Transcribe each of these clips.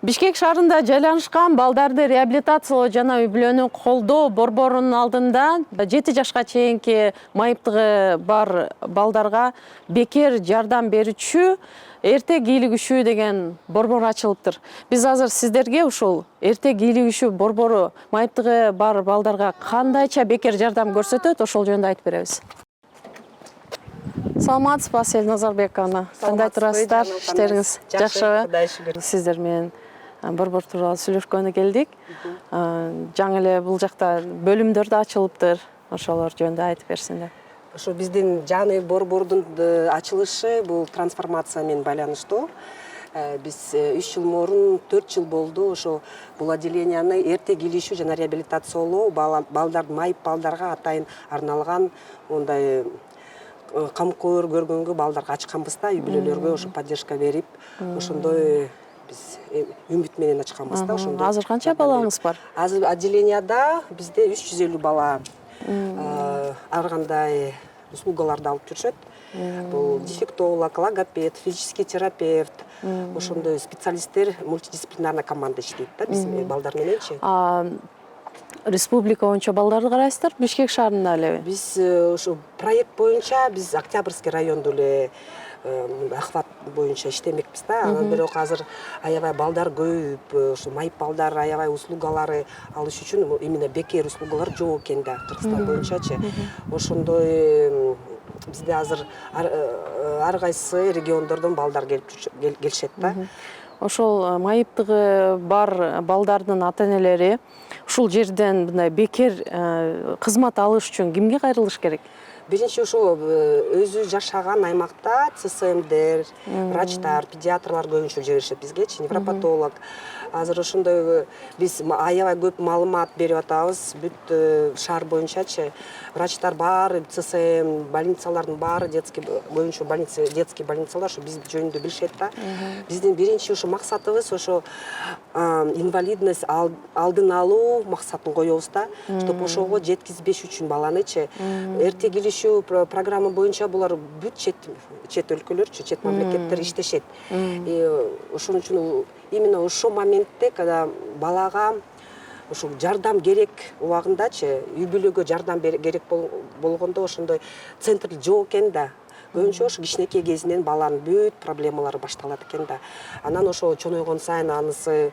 Бишкек шаарында жайланышкан балдарды реабилитациялоо жана үй-бүлөнү колдоо борборунун алдында 7 жашка чейинки майыптыгы бар балдарга бекер жардам берүүчү эртек ийлигишүү деген борбор ачылыптыр. Биз азыр сиздерге ушул эртек ийлигишүү борбору майыптыгы бар балдарга кандайча бекер жардам көрсөтөт, ошол жөнүндө айтып беребиз. Саламатсызбы, Асель Назарбековна? Кандай турасыздар? Иштериңиз жакшыбы? Кудай шүгүр. Сиздер менен борбор тууралуу сүйлөшкөнү келдик. Жаңы эле бул жакта бөлүмдөр да ачылыптыр. Ошолор жөнүндө айтып берсиңер. Ошо биздин жаңы борбордун ачылышы бул трансформация менен байланыштуу. Биз 3 жыл мурун 4 жыл болду ошо бул отделенияны эртек ийлишүү жана реабилитациялоо балдар, майып балдарга атайын арналган мындай камкор көргөнгө балдарга ачканбыз да, үй-бүлөлөргө ошо поддержка берип, ошондой биз үмүт менен ачканбыз да, ошондой. Азыр канча балаңыз бар? Азыр отделенияда бизде 350 бала ар кандай услугаларды алып жүрүшөт. Бул дефектолог, логопед, физический терапевт, ошондой специалисттер, мультидисциплинарная команда иштейт да, биз балдар мененчи. Республика боюнча балдарды карайсыздар, Бишкек шаарында элеби? Биз ошо проект боюнча биз Октябрьский райондо эле охват боюнча иштемекпиз да. Анан бирок азыр аябай балдар көбөйүп, ошо майып балдар аябай услугалары алыш үчүн именно бекер услугалар жок экен да, Кыргызстан боюнчачы. Ошондой бизде азыр ар кайсы региондордон балдар келишет да. Ошол майыптыгы бар балдардын ата-энелери ушул жерден мындай бекер кызмат алыш үчүн кимге кайрылыш керек? Биринчи ошо өзү жашаган аймакта ЦСМдер, врачтар, педиатрлар көбүнчө жиберишет бизгечи, невропатолог. Азыр ошондой биз аябай көп маалымат берип атабыз, бүт шаар боюнчачы. Врачтар баары, ЦСМ, больницалардын баары, детский боюнча больница, детский больницалар ошо биз жөнүндө билишет да. Биздин биринчи ошо максатыбыз ошо инвалидность алдын алуу максатын коебуз да, чтоб ошого жеткизбеш үчүн баланычы. Эртек ийлишүү программа боюнча булар бүт чет өлкөлөрчү, чет мамлекеттер иштешет. Ошон үчүн именно ошол моментте, когда балага ошо жардам керек убагындачы, үй-бүлөгө жардам керек болгондо ошондой центр жок экен да. Көбүнчө ошо кичинекей кезинен баланын бүт проблемалары башталат экен да. Анан ошо чоңойгон сайын анысы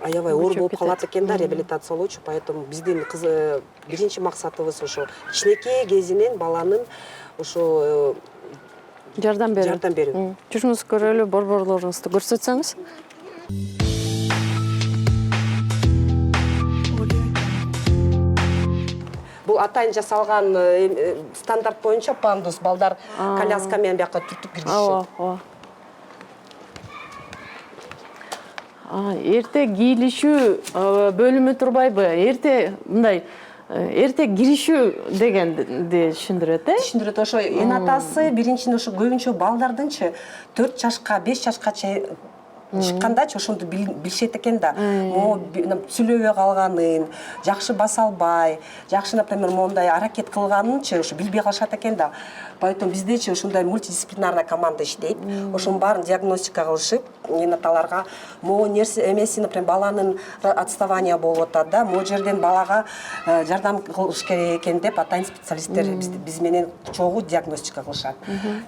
аябай оор болуп калат экен да, реабилитациялоочу. Поэтому биздин биринчи максатыбыз ошо кичинекей кезинен баланын ошо жардам берүү. Жүрүңүз көрөлү, борборлоруңузду көрсөтсөңүз. Бул атайын жасалган стандарт боюнча пандус, балдар коляска менен бияка түртүп киргизишет. Эртек кийилишүү бөлүмү турбайбы? Эртек киришүү дегенди түшүндүрөт, Түшүндүрөт. Ошо эн атасы биринчиден ошо көбүнчө балдардынчы 4 жашка, 5 жашка чейин чыккандачы ошондо билишет экен да. Сүйлөбөй калганын, жакшы баса албай, жакшы, например, мондай аракет кылганынчы ошо билбей калышат экен да. Поэтому биздечи ушундай мультидисциплинарная команда иштейт. Ошонун баарын диагностика кылышып, аталарга могу нерсе эмеси, например, баланын отставание болуп атат да, могу жерден балага жардам кылыш керек экен деп атайын специалисттер биз менен чогуу диагностика кылышат.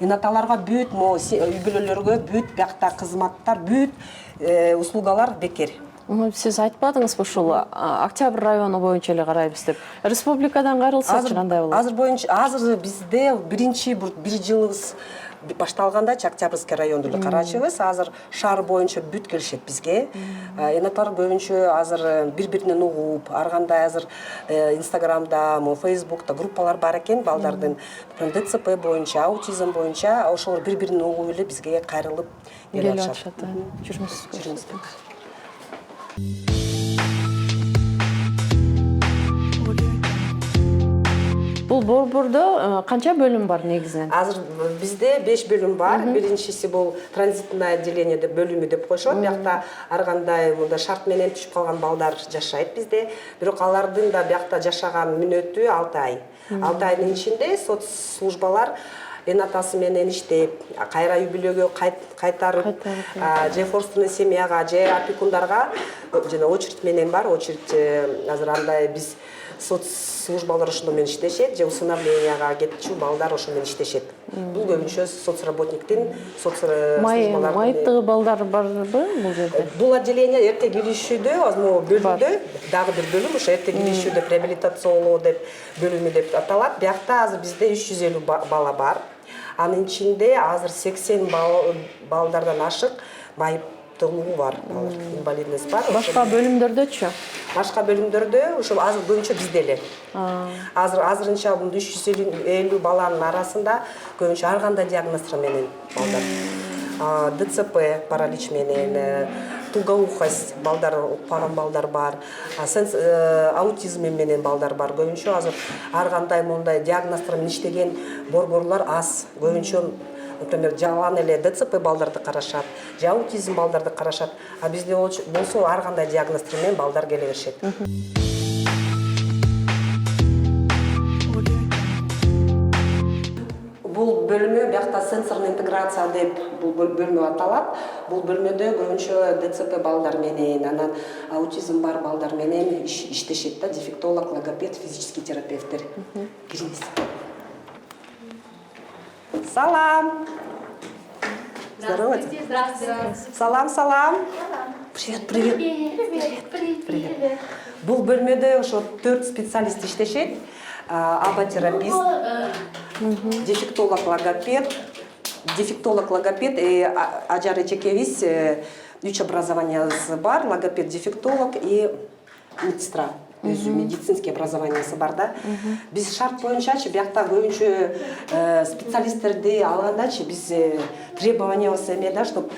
Аталарга бүт үй-бүлөлөргө бүт биякта кызматтар, бүт услугалар бекер. Сиз айтпадыңызбы ушул Октябрь району боюнча эле карайбыз деп? Республикадан кайрылсачы кандай болот? Азыр бизде биринчи бир жылыбыз башталгандачы Октябрьский райондо эле карачыбыз. Азыр шаар боюнча бүт келишет бизге. Энатар көбүнчө азыр бири-биринен угуп, ар кандай азыр Инстаграмда, Фейсбукта группалар бар экен балдардын, ДЦП боюнча, аутизм боюнча, ошолор бири-биринен угуп эле бизге кайрылып келип атышат. Жүрүңүз. Бул борбордо канча бөлүм бар негизинен? Азыр бизде 5 бөлүм бар. Биринчиси бул транзитное отделение деп бөлүмү деп коюшат. Биякта ар кандай мында шарт менен түшүп калган балдар жашайт бизде. Бирок алардын да биякта жашаган мүнөтү 6 ай. 6 айдын ичинде соцслужбалар эн атасы менен иштеп, кайра үй бүлөгө кайтарып, же форсунный семьяга, же опекундарга жана очередь менен бар. Очередь азыр андай биз соцслужбалар ошондо менен иштешет, же усыновленияга кетчү балдар ошо менен иштешет. Бул көбүнчө соцработниктин соцслужбалар. Майыптыгы балдар барбы бул жерде? Бул отделение эрте киришүүдө, бөлүмдө дагы бир бөлүм ошо эрте киришүүдө реабилитациялоо деп бөлүмү деп аталат. Биякта азыр бизде 350 бала бар. Анын ичинде азыр 80 балдардан ашык майыптуулугу бар, инвалидность бар. Башка бөлүмдөрдөчү? Башка бөлүмдөрдө ошо азыр көбүнчө бизде эле. Азырынча бул 350 баланын арасында көбүнчө ар кандай диагноздар менен балдар. ДЦП, паралич менен, тугоухость балдар, укпаган балдар бар, аутизм менен балдар бар. Көбүнчө азыр ар кандай мондай диагноздар менен иштеген борборлор аз. Көбүнчө, например, жалган эле ДЦП балдарды карашат, же аутизм балдарды карашат. А бизде болсо ар кандай диагноздар менен балдар келе беришет. Бул бөлмө биякта сенсорный интеграция деп бул бөлмө аталат. Бул бөлмөдө көбүнчө ДЦП балдар менен, анан аутизм бар балдар менен иштешет да, дефектолог, логопед, физический терапевттер. Кириңиз. Салам. Здравствуйте. Салам. Привет. Привет. Бул бөлмөдө ошо 4 специалист иштешет. Аботерапист, дефектолог, логопед, ажар эчекебиз 3 образованиясы бар, логопед, дефектолог и медсестра. Медицинский образованиясы бар да. Биз шарт боюнчачы биякта көбүнчө специалисттерди алгандачы биз требованиябыз эме да, чтобы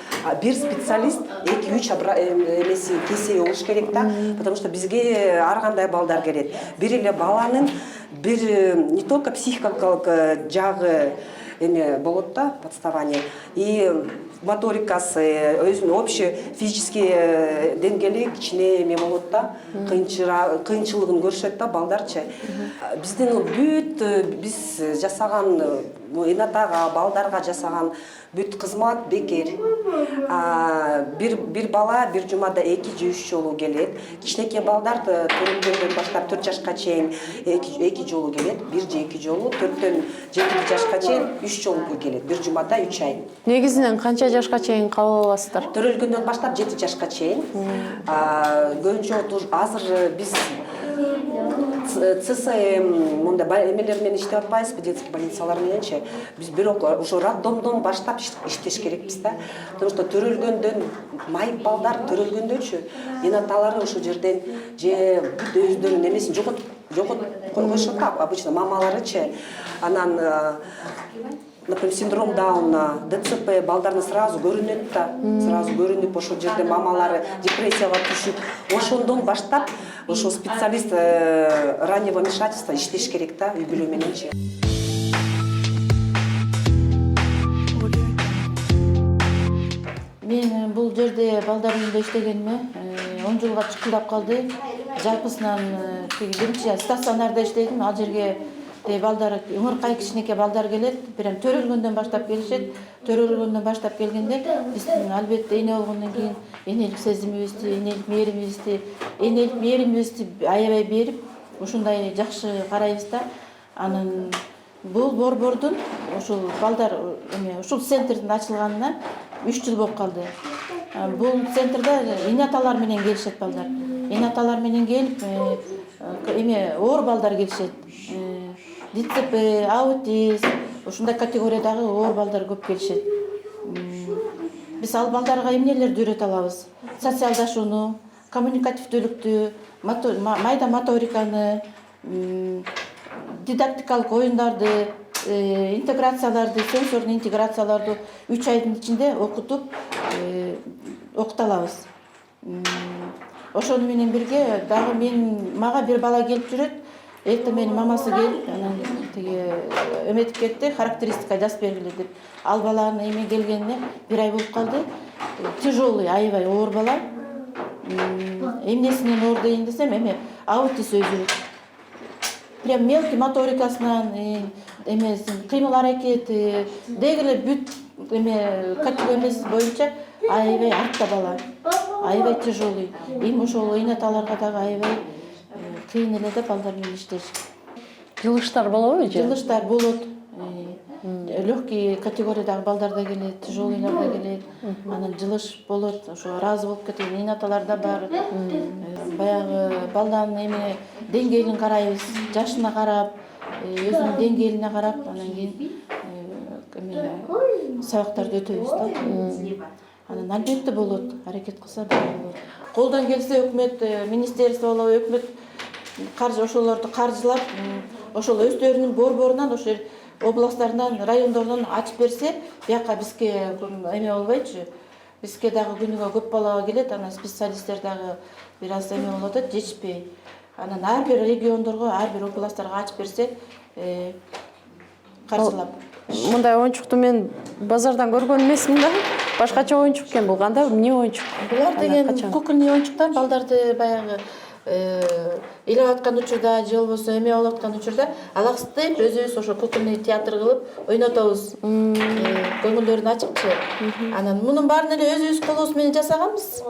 бир специалист 2-3 кесеби болуш керек да, потому что бизге ар кандай балдар келет. Бир эле баланын бир не только психикалык жагы эме болот да, подставание, и моторикасы, өзүнүн общий физический деңгээли кичине эме болот да, кыйынчылыгын көрүшөт да балдарчы. Биздин бүт биз жасаган эн атага, балдарга жасаган бүт кызмат бекер. Бир бала бир жумада 2 же 3 жолу келет. Кичинекей балдар төрөлгөндөн баштап 4 жашка чейин 2 жолу келет, 1 же 2 жолу, 4төн 7 жашка чейин 3 жолу келет, бир жумада 3 ай. Негизинен канча жашка чейин кабыл аласыздар? Төрөлгөндөн баштап 7 жашка чейин. Көбүнчө азыр биз ЦСМ мындай эмелер менен иштеп атпайбызбы, детский больницалар мененчи. Биз бирок ошо роддомдон баштап иштеш керекпиз да. Потому что төрөлгөндөн майып балдар төрөлгөндөчү эн аталары ошо жерден же бүт өздөрүнүн эмесин жогот койгошот да, обычно мамаларычы. Анан например, синдром Дауна, ДЦП балдарына сразу көрүнөт да, сразу көрүнүп ошол жерде мамалары депрессияга түшүп, ошондон баштап ошо специалист раннего вмешательства иштеш керек да, үй бүлө мененчи. Мен бул жерде балдар үйүндө иштегениме 10 жылга чыкылдап калды. Жалпысынан биринчи стационарда иштедим. Ал жерге балдар ыңыркай кичинекей балдар келет, прям төрөлгөндөн баштап келишет. Төрөлгөндөн баштап келгенде биздин албетте эне болгондон кийин энелик сезимибизди, энелик мээримибизди аябай берип, ушундай жакшы карайбыз да. Анан бул борбордун ушул балдар ушул центрдин ачылганына 3 жыл болуп калды. Бул центрда эне аталар менен келишет балдар. Эне аталар менен келип, оор балдар келишет. ДЦП, аутизм, ушундай категориядагы оор балдар көп келишет. Биз ал балдарга эмнелерди үйрөтө алабыз? Социалдашууну, коммуникативдүүлүктү, майда моториканы, дидактикалык оюндарды, интеграцияларды, сенсорный интеграцияларды 3 айдын ичинде окутуп окута алабыз. Ошону менен бирге дагы мага бир бала келип жүрөт. Эртең менин мамасы келип, анан тиги эметип кетти, характеристика жазып бергиле деп. Ал баланын эме келгенине 1 ай болуп калды. Тяжелый, аябай оор бала. Эмнесинен оор дейин десем, эме аутиз өзү. прям мелкий моторикасынан эмесин кыймыл аракети деги эле бүт эме эмеси боюнча аябай артта бала, аябай тяжелый. Эми ошол ойноталарга дагы аябай кыйын эле да балдар менен иштеш. Жылыштар болобу же? Жылыштар болот. Легкий категориядагы балдар да келет, тяжелыйлар да келет. Анан жылыш болот. Ошо ыраазы болуп кеткен ойноталар да бар. Баягы балданын эме деңгээлин карайбыз, жашына карап, өзүнүн деңгээлине карап, анан кийин сабактарды өтөбүз да. Анан албетте болот, аракет кылса болот. Колдон келсе өкмөт, министерство болобу, өкмөт каржы ошолорду каржылап, ошол өздөрүнүн борборунан, ошол областтарынан, райондордон ачып берсе, бияка бизге эме болбойчу. Бизге дагы күнүгө көп балага келет, анан специалисттер дагы бир аз эме болот, жетишпей. Анан ар бир региондорго, ар бир областтарга ачып берсе, каржылап. Мындай оюнчукту мен базардан көргөн эмесмин да. Башкача оюнчук экен бул, кандай эмне оюнчук? Булар деген кукольный оюнчуктар, балдарды баягы илеп аткан учурда же болбосо эме болуп аткан учурда алаксытып өзүбүз ошо кукольный театр кылып ойнотобуз. Көңүлдөрүн ачыпчы. Анан мунун баарын эле өзүбүз колубуз менен жасаганбыз.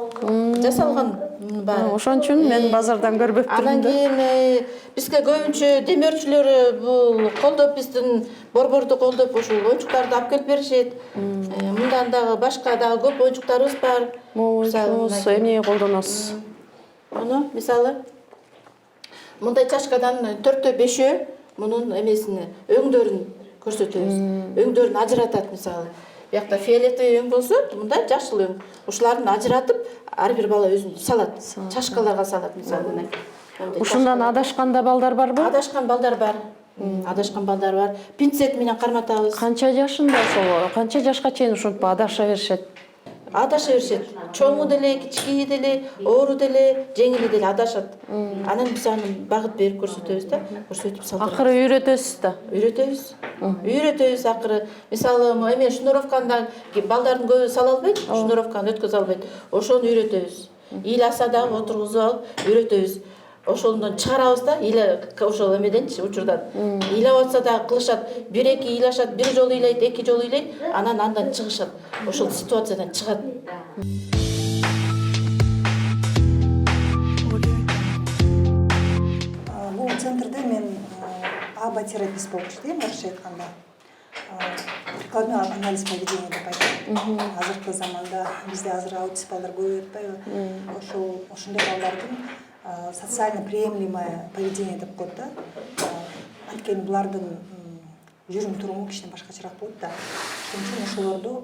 Жасалган баары. Ошон үчүн мен базардан көрбөп турдум. Анан кийин бизге көбүнчө демөөрчүлөр бул колдоп, биздин борборду колдоп ошол оюнчуктарды алып келип беришет. Мындан дагы башка дагы көп оюнчуктарыбыз бар. Мисалы, эмне колдоносуз? Муну мисалы мындай чашкадан 4-5 мунун эмесини өңдөрүн көрсөтөбүз. Өңдөрүн ажыратат мисалы. Биякта фиолетовый өң болсо, мында жашыл өң. Ушуларын ажыратып, ар бир бала өзүн салат. Чашкаларга салат мисалы. Ушундан адашканда балдар барбы? Адашкан балдар бар. Адашкан балдар бар. Пинцет менен карматабыз. Канча жашында ошол? Канча жашка чейин ушинтип адаша беришет? Адаша беришет. Чоңу деле, кичиги деле, оору деле, жеңили деле адашат. Анан биз аны багыт берип көрсөтөбүз да, көрсөтүп салдырабыз. Акыры үйрөтөсүз да. Үйрөтөбүз акыры. Мисалы, эме шнуровканы балдардын көбү сала албайт, шнуровканы өткөзө албайт. Ошону үйрөтөбүз. Ил аса дагы отургузуп алып, үйрөтөбүз. Ошондон чыгарабыз да, иле ошол эмеденчи учурдан. Ыйлап атса дагы кылышат, 1-2 ыйлашат, бир жолу ыйлайт, 2 жолу ыйлайт, андан чыгышат. Ошол ситуациядан чыгат. Бул центрде мен аба-терапевт болуп иштейм, орусча айтканда. Прикладной анализ поведения деп айтат. Азыркы заманда бизде азыр аутист балдар көп атпайбы? Ошондой балдардын социально приемлемое поведение деп коет да. Анткени булардын жүрүм туруму кичине башкачараак болот да. Ошон үчүн ошолорду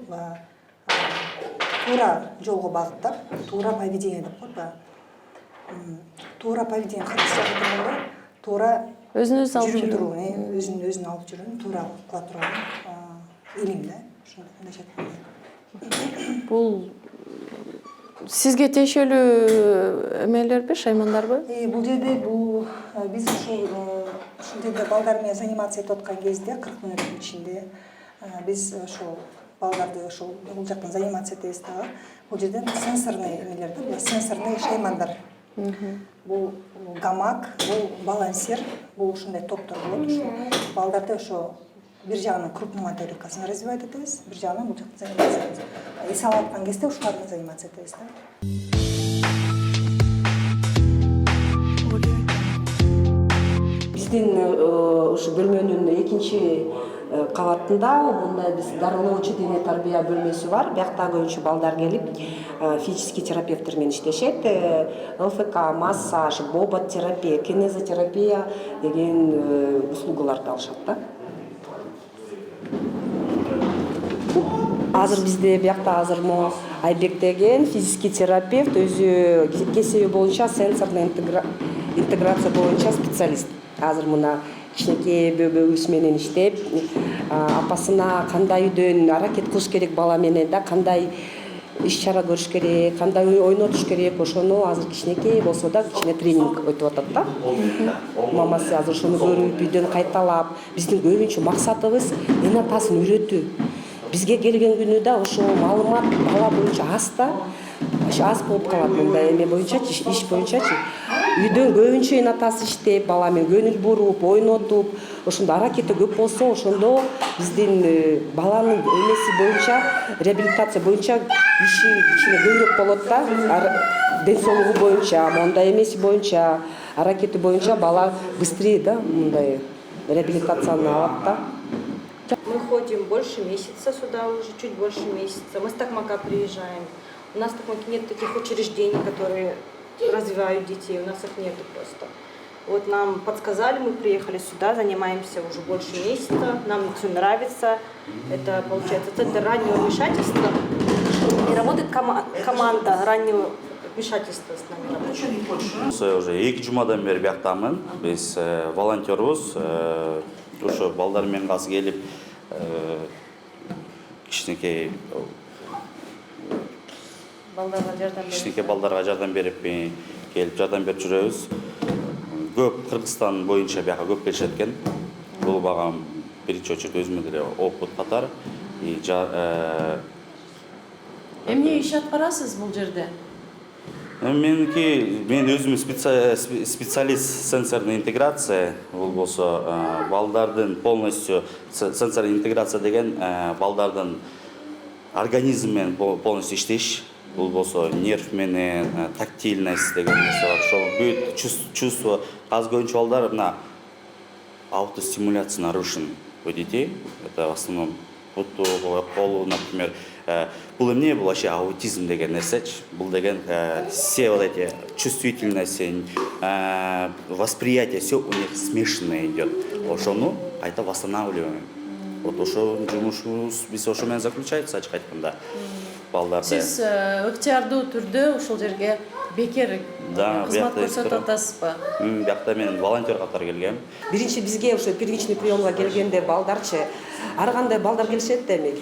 туура жолго багыттап, туура поведение деп коет да. Туура поведение кыргызча айтканда туура Өзүнүз алып жүрүм жүрүм. туруму, өзүн алып жүрүүнү туура кыла турган илим да. Ошондой айтканда. Бул сизге тиешелүү эмелерби, шаймандарбы? Бул жерде биз ушул балдар менен заниматься этип аткан кезде 40 мүнөттүн ичинде биз ошол балдарды ошол бул жактан заниматься этебиз дагы. Бул жерден сенсорный эмелер да, сенсорный шаймандар. Бул гамак, бул балансир, бул ушундай топтор болот. Ошо балдарды ошо бир жагынан крупный моторикасын развивать этебиз, бир жагынан бул жакта заниматься этебиз. Эс алып аткан кезде ушулар менен заниматься этебиз да. Биздин ушу бөлмөнүн экинчи кабатында мындай биз дарылоочу дене тарбия бөлмөсү бар. Биякта көбүнчө балдар келип физический терапевттер менен иштешет. ЛФК, массаж, бобот терапия, кинезотерапия деген услугаларды алышат да. Азыр бизде биякта азыр мо Айбек деген физический терапевт өзү кесиби боюнча сенсорный интеграция боюнча специалист. Азыр мына кичинекей бөбөгүбүз менен иштеп, апасына кандай үйдөн аракет кылыш керек бала менен да, кандай иш-чара көрүш керек, кандай ойнотуш керек, ошону азыр кичинекей болсо да кичине тренинг өтүп атат да. Мамасы азыр ошону көрүп, үйдөн кайталап, биздин көбүнчө максатыбыз эне атасын үйрөтүү. Бизге келген күнү да ошо маалымат бала боюнча аз болуп калат, мындай эме боюнчачы, иш боюнчачы. үйдөн көбүнчө эн атасы иштеп, бала менен көңүл буруп, ойнотуп, ошондо аракети көп болсо, ошондо биздин баланын эмеси боюнча, реабилитация боюнча иши кичине көбүрөөк болот да. Ден соолугу боюнча, мондай эмеси боюнча, аракети боюнча бала быстрее, да, мындай реабилитацияны алат да. Мы ходим больше месяца сюда уже, чуть больше месяца. Мы с Токмака приезжаем. У нас в Токмаке нет таких учреждений, которые развивают детей. У нас их нету просто. Вот нам подсказали, мы приехали сюда, занимаемся уже больше месяца. Нам все нравится. Это, получается, центр раннего вмешательства. И работает команда раннего вмешательства с нами работает. Уже 2 жумадан бери бияктамын. Биз волонтербуз. Ошо балдар менен касы келип кичинекей балдарга жардам берип келип жардам берип жүрөбүз. Көп Кыргызстан боюнча бияка көп келишет экен. Бул багам биринчи очередь өзүмө деле опыт катар. Эмне иш аткарасыз бул жерде? Мен өзүм специалист сенсорная интеграция. Бул болсо балдардын полностью сенсорная интеграция деген балдардын организм менен полностью иштеш. Бул болсо нерв менен, тактильность деген нерсе бар. Ошол бүт чувство азыр көбүнчө балдар мына аутостимуляция нарушен у детей. Это в основном буту, колу, например. Бул эмне? Бул вообще аутизм деген нерсечи. Бул деген все вот эти чувствительности, восприятие, все у них смешанное идет. Ошону айта восстанавливаем. Вот ошо жумушубуз биз ошо менен заключается, ачык айтканда. Балдарды. Сиз ыктыярдуу түрдө ушул жерге бекер кызмат көрсөтүп атасызбы? Биякта мен волонтер катары келгем. Биринчи бизге ошо первичный приемга келгенде балдарчы ар кандай балдар келишет демек.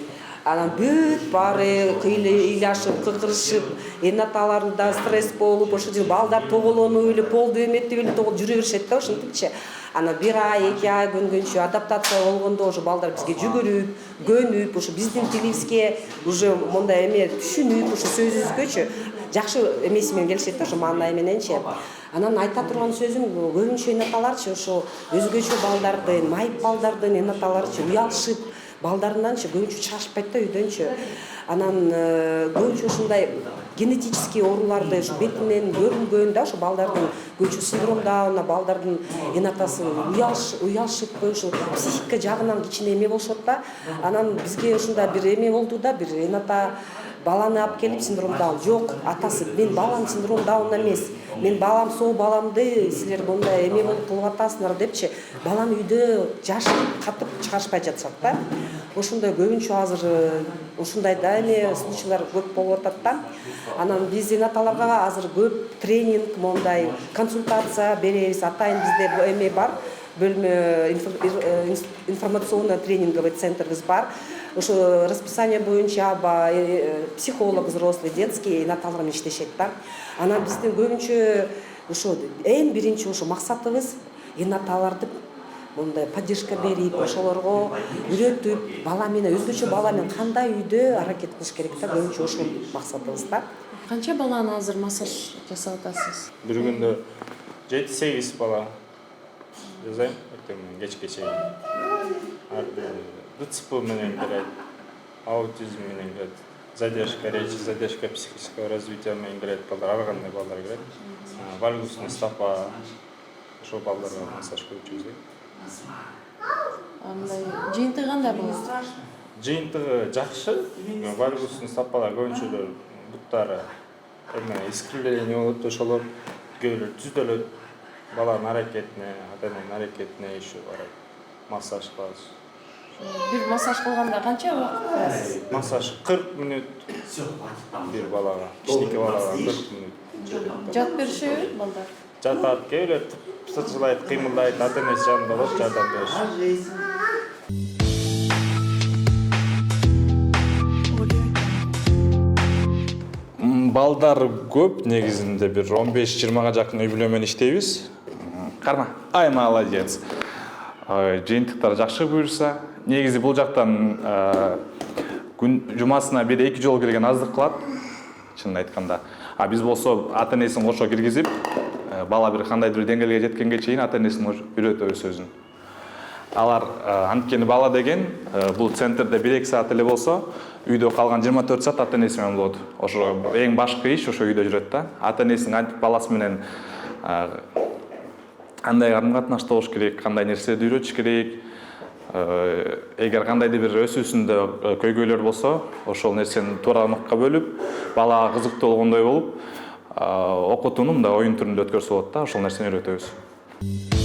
Анан бүт баары ыйлашып, кыкырышып, эн аталарында стресс болуп, ошо жерде балдар тоголонуп эле, полду эметтеп эле жүрө беришет да, ошентипчи. Анан 1 ай, 2 ай көнгөнчө адаптация болгондо ошо балдар бизге жүгүрүп, көнүп, ошо биздин тилибизге уже мондай эме түшүнүп, ошо сөзүбүзгөчү жакшы эмеси менен келишет да, ошо маанай мененчи. Анан айта турган сөзүм, көбүнчө эн аталарчы ошо өзгөчө балдардын, майып балдардын эн аталарчы уялышып, балдарынданчы көбүнчө чыгышпайт да үйдөнчү. Анан көбүнчө ушундай генетический ооруларды ушу бетинен көрүнгөн да, ошо балдардын көбүнчө синдром Дауна, балдардын эн атасы уялышып, ошо психика жагынан кичине эме болушот да. Анан бизге ушундай бир эме болду да, бир эн ата баланы алып келип синдром Даун. Жок, атасы, мен балам синдром Дауна эмес. Мен балам сол баламды силер мындай эме болуп кылып атасыңар депчи, баланы үйдө жашып катып чыгарышпай жатышат да. Ошондой көбүнчө азыр ушундай да эме случайлар көп болуп атат да. Анан биз эн аталарга азыр көп тренинг, мондай консультация беребиз. Атайын бизде эме бар, бөлмө информационно тренинговый центрибиз бар. Ошо расписание боюнча психолог взрослый, детский эн аталар менен иштешет да. Анан биздин көбүнчө ошо эң биринчи ошо максатыбыз эн аталарды мындай поддержка берип, ошолорго үйрөтүп, бала менен өзгөчө бала менен кандай үйдө аракет кылыш керек да, көбүнчө ошол максатыбыз да. Канча баланы азыр массаж жасап атасыз? Бир күндө 7-8 бала жасайм, кечке чейин. ДЦП менен келет, аутизм менен келет, задержка речи, задержка психического развития менен келет балдар, ар кандай балдар келет. Вальгусный стопа, ошол балдарга массаж көбүнчө жасайм. Андай жыйынтыгы кандай болот? Жыйынтыгы жакшы. Вальгусный стопалар көбүнчө буттары искривление болот, ошолор көбүрөөк түздөлөт. Баланын аракетине, ата-эненин аракетине иши барат. Массаж кылабыз. Бир массаж кылганда канча убакыт бересиз? Массаж 40 мүнөт бир балага, кичинекей балага 40 мүнөт. Жат беришеби балдар? Жатат, кээ сычылайт, кыймылдайт, ата-энеси жанында болуп жардам беришет. Балдар көп, негизинде бир 15-20га жакын үй бүлө менен иштейбиз. Карма. Ай, молодец. Жыйынтыктар жакшы буюрса, негизи бул жактан жумасына 1-2 жолу келген аздык кылат, чынын айтканда. А биз болсо ата-энесин кошо киргизип, бала бир кандайдыр бир деңгээлге жеткенге чейин ата энесин үйрөтөбүз өзүн. Алар анткени бала деген бул центрде 1-2 саат эле болсо, үйдө калган 24 саат ата энеси менен болот. Ошо эң башкы иш ошо үйдө жүрөт да. Ата энесинин антип баласы менен кандай карым-катнашта болуш керек, кандай нерселерди үйрөтүш керек. Эгер кандайдыр бир өсүүсүндө көйгөйлөр болсо, ошол нерсени туура нокка бөлүп, балага кызыктуу болгондой болуп, окутууну мындай оюн түрүндө өткөрсө болот да, ошол нерсени үйрөтөбүз.